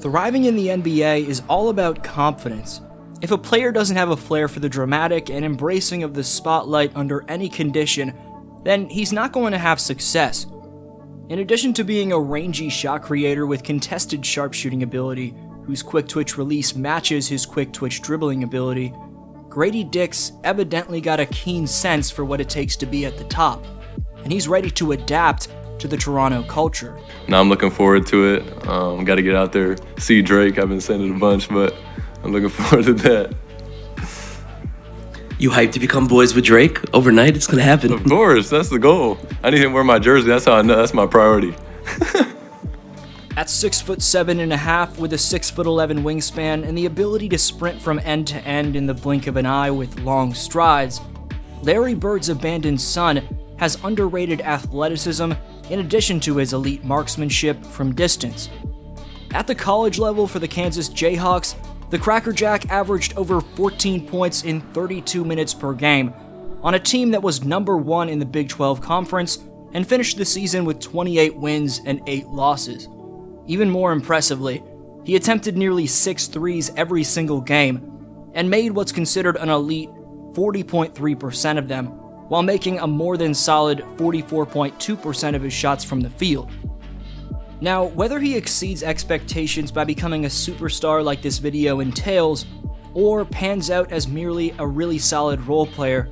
Thriving in the NBA is all about confidence. If a player doesn't have a flair for the dramatic and embracing of the spotlight under any condition, then he's not going to have success. In addition to being a rangy shot creator with contested sharpshooting ability, whose quick twitch release matches his quick twitch dribbling ability, Gradey Dick's evidently got a keen sense for what it takes to be at the top, and he's ready to adapt to the Toronto culture. Now I'm looking forward to it. Got to get out there, see Drake. I've been saying it a bunch, but I'm looking forward to that. You hyped to become boys with Drake? Overnight, it's gonna happen. Of course, that's the goal. I need him to wear my jersey. That's how I know. That's my priority. At 6'7.5" with a 6'11" wingspan and the ability to sprint from end to end in the blink of an eye with long strides, Larry Bird's abandoned son has underrated athleticism in addition to his elite marksmanship from distance. At the college level for the Kansas Jayhawks, the Crackerjack averaged over 14 points in 32 minutes per game on a team that was number 1 in the Big 12 Conference and finished the season with 28 wins and 8 losses. Even more impressively, he attempted nearly 6 threes every single game and made what's considered an elite 40.3% of them, while making a more than solid 44.2% of his shots from the field. Now, whether he exceeds expectations by becoming a superstar like this video entails, or pans out as merely a really solid role player,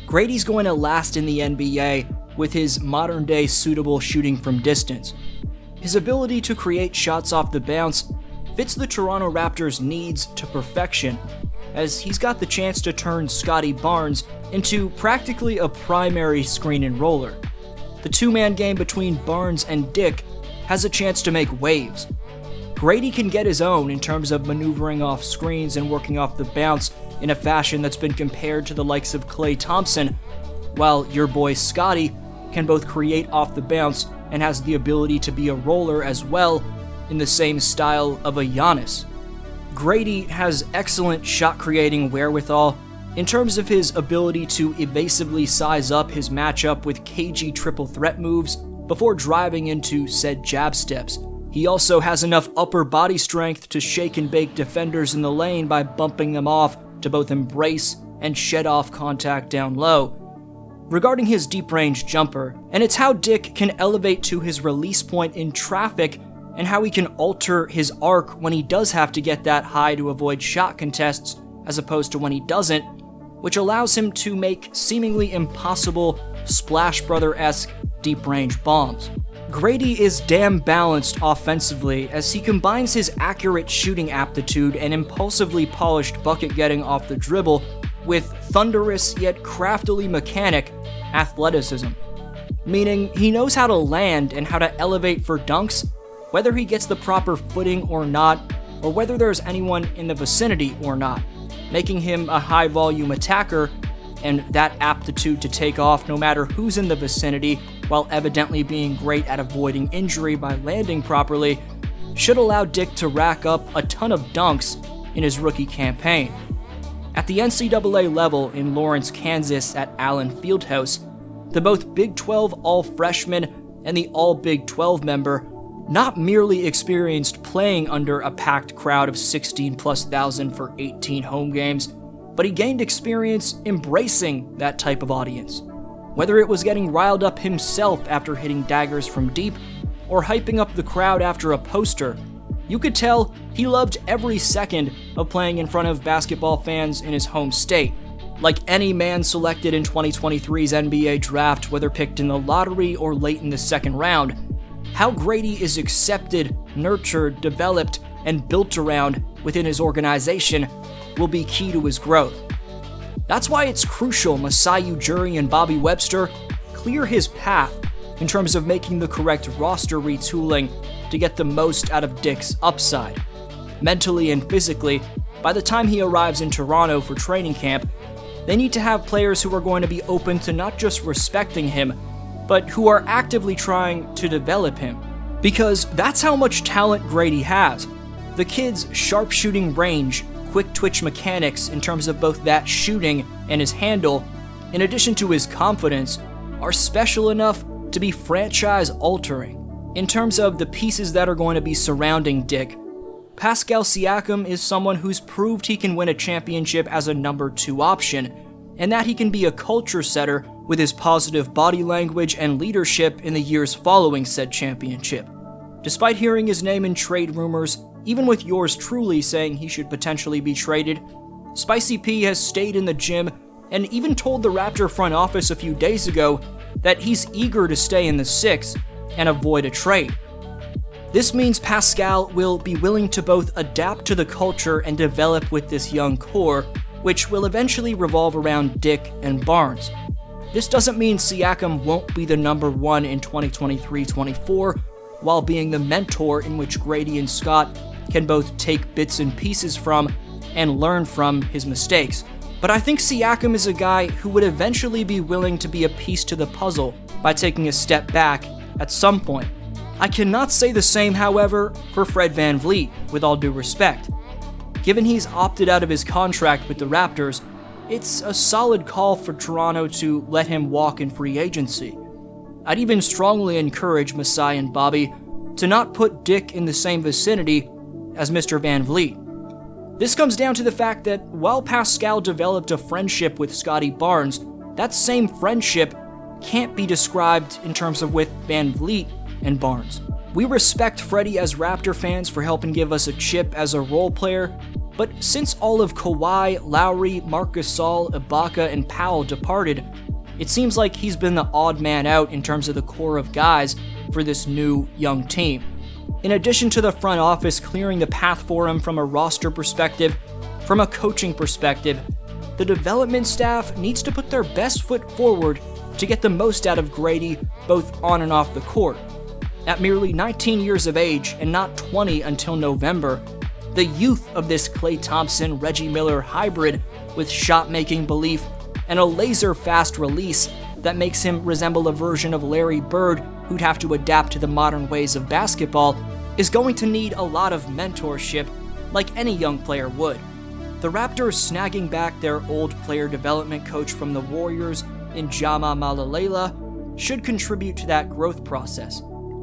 Gradey's going to last in the NBA with his modern-day suitable shooting from distance. His ability to create shots off the bounce fits the Toronto Raptors' needs to perfection, as he's got the chance to turn Scotty Barnes into practically a primary screen and roller. The two-man game between Barnes and Dick has a chance to make waves. Gradey can get his own in terms of maneuvering off screens and working off the bounce in a fashion that's been compared to the likes of Klay Thompson, while your boy Scotty can both create off the bounce and has the ability to be a roller as well in the same style of a Giannis. Gradey has excellent shot-creating wherewithal in terms of his ability to evasively size up his matchup with cagey triple threat moves before driving into said jab steps. He also has enough upper body strength to shake and bake defenders in the lane by bumping them off to both embrace and shed off contact down low. Regarding his deep-range jumper, and it's how Dick can elevate to his release point in traffic and how he can alter his arc when he does have to get that high to avoid shot contests as opposed to when he doesn't, which allows him to make seemingly impossible Splash Brother-esque deep-range bombs. Gradey is damn balanced offensively as he combines his accurate shooting aptitude and impulsively polished bucket-getting off the dribble with thunderous yet craftily mechanic athleticism, meaning he knows how to land and how to elevate for dunks, whether he gets the proper footing or not, or whether there's anyone in the vicinity or not, making him a high-volume attacker, and that aptitude to take off no matter who's in the vicinity, while evidently being great at avoiding injury by landing properly, should allow Dick to rack up a ton of dunks in his rookie campaign. At the NCAA level in Lawrence, Kansas at Allen Fieldhouse, the both Big 12 All-Freshman and the All-Big 12 member not merely experienced playing under a packed crowd of 16,000+ for 18 home games, but he gained experience embracing that type of audience. Whether it was getting riled up himself after hitting daggers from deep, or hyping up the crowd after a poster, you could tell he loved every second of playing in front of basketball fans in his home state. Like any man selected in 2023's NBA Draft, whether picked in the lottery or late in the second round, how Gradey is accepted, nurtured, developed, and built around within his organization will be key to his growth. That's why it's crucial Masai Ujiri and Bobby Webster clear his path in terms of making the correct roster retooling to get the most out of Dick's upside. Mentally and physically, by the time he arrives in Toronto for training camp, they need to have players who are going to be open to not just respecting him, but who are actively trying to develop him. Because that's how much talent Gradey has. The kid's sharpshooting range, quick twitch mechanics in terms of both that shooting and his handle, in addition to his confidence, are special enough to be franchise-altering. In terms of the pieces that are going to be surrounding Dick, Pascal Siakam is someone who's proved he can win a championship as a number 2 option, and that he can be a culture setter with his positive body language and leadership in the years following said championship. Despite hearing his name in trade rumors, even with yours truly saying he should potentially be traded, Spicy P has stayed in the gym and even told the Raptor front office a few days ago that he's eager to stay in the six and avoid a trade. This means Pascal will be willing to both adapt to the culture and develop with this young core, which will eventually revolve around Dick and Barnes. This doesn't mean Siakam won't be the number 1 in 2023-24, while being the mentor in which Gradey and Scott can both take bits and pieces from and learn from his mistakes. But I think Siakam is a guy who would eventually be willing to be a piece to the puzzle by taking a step back at some point. I cannot say the same, however, for Fred VanVleet, with all due respect. Given he's opted out of his contract with the Raptors, it's a solid call for Toronto to let him walk in free agency. I'd even strongly encourage Masai and Bobby to not put Dick in the same vicinity as Mr. VanVleet. This comes down to the fact that while Pascal developed a friendship with Scotty Barnes, that same friendship can't be described in terms of with VanVleet and Barnes. We respect Freddie as Raptor fans for helping give us a chip as a role player, but since all of Kawhi, Lowry, Marc Gasol, Ibaka, and Powell departed, it seems like he's been the odd man out in terms of the core of guys for this new, young team. In addition to the front office clearing the path for him from a roster perspective, from a coaching perspective, the development staff needs to put their best foot forward to get the most out of Gradey, both on and off the court. At merely 19 years of age and not 20 until November, the youth of this Klay Thompson, Reggie Miller hybrid with shot-making belief and a laser-fast release that makes him resemble a version of Larry Bird who'd have to adapt to the modern ways of basketball is going to need a lot of mentorship like any young player would. The Raptors snagging back their old player development coach from the Warriors in Jama Malalela should contribute to that growth process.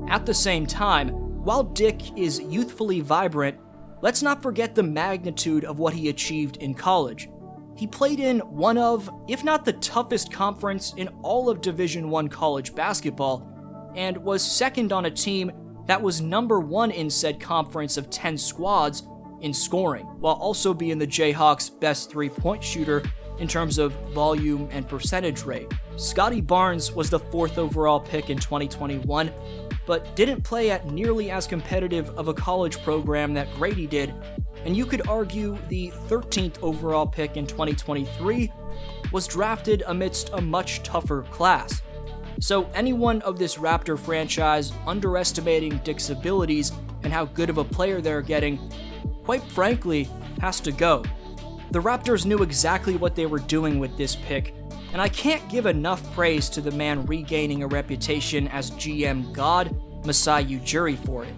At the same time, while Dick is youthfully vibrant, let's not forget the magnitude of what he achieved in college. He played in one of, if not the toughest conference in all of Division I college basketball, and was second on a team that was number 1 in said conference of 10 squads in scoring, while also being the Jayhawks' best three-point shooter in terms of volume and percentage rate. Scotty Barnes was the 4th overall pick in 2021, but didn't play at nearly as competitive of a college program that Gradey did, and you could argue the 13th overall pick in 2023 was drafted amidst a much tougher class. So anyone of this Raptor franchise underestimating Dick's abilities and how good of a player they're getting, quite frankly, has to go. The Raptors knew exactly what they were doing with this pick, and I can't give enough praise to the man regaining a reputation as GM God, Masai Ujiri, for it.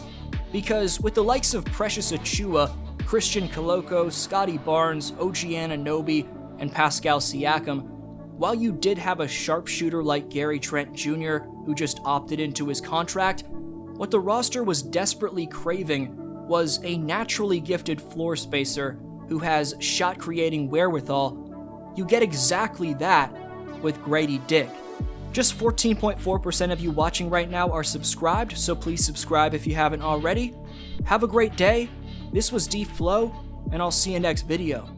Because with the likes of Precious Achiuwa, Christian Koloko, Scotty Barnes, OG Anunoby, and Pascal Siakam, while you did have a sharpshooter like Gary Trent Jr., who just opted into his contract, what the roster was desperately craving was a naturally gifted floor spacer who has shot-creating wherewithal. You get exactly that with Gradey Dick. Just 14.4% of you watching right now are subscribed, so please subscribe if you haven't already. Have a great day. This was D Flow, and I'll see you next video.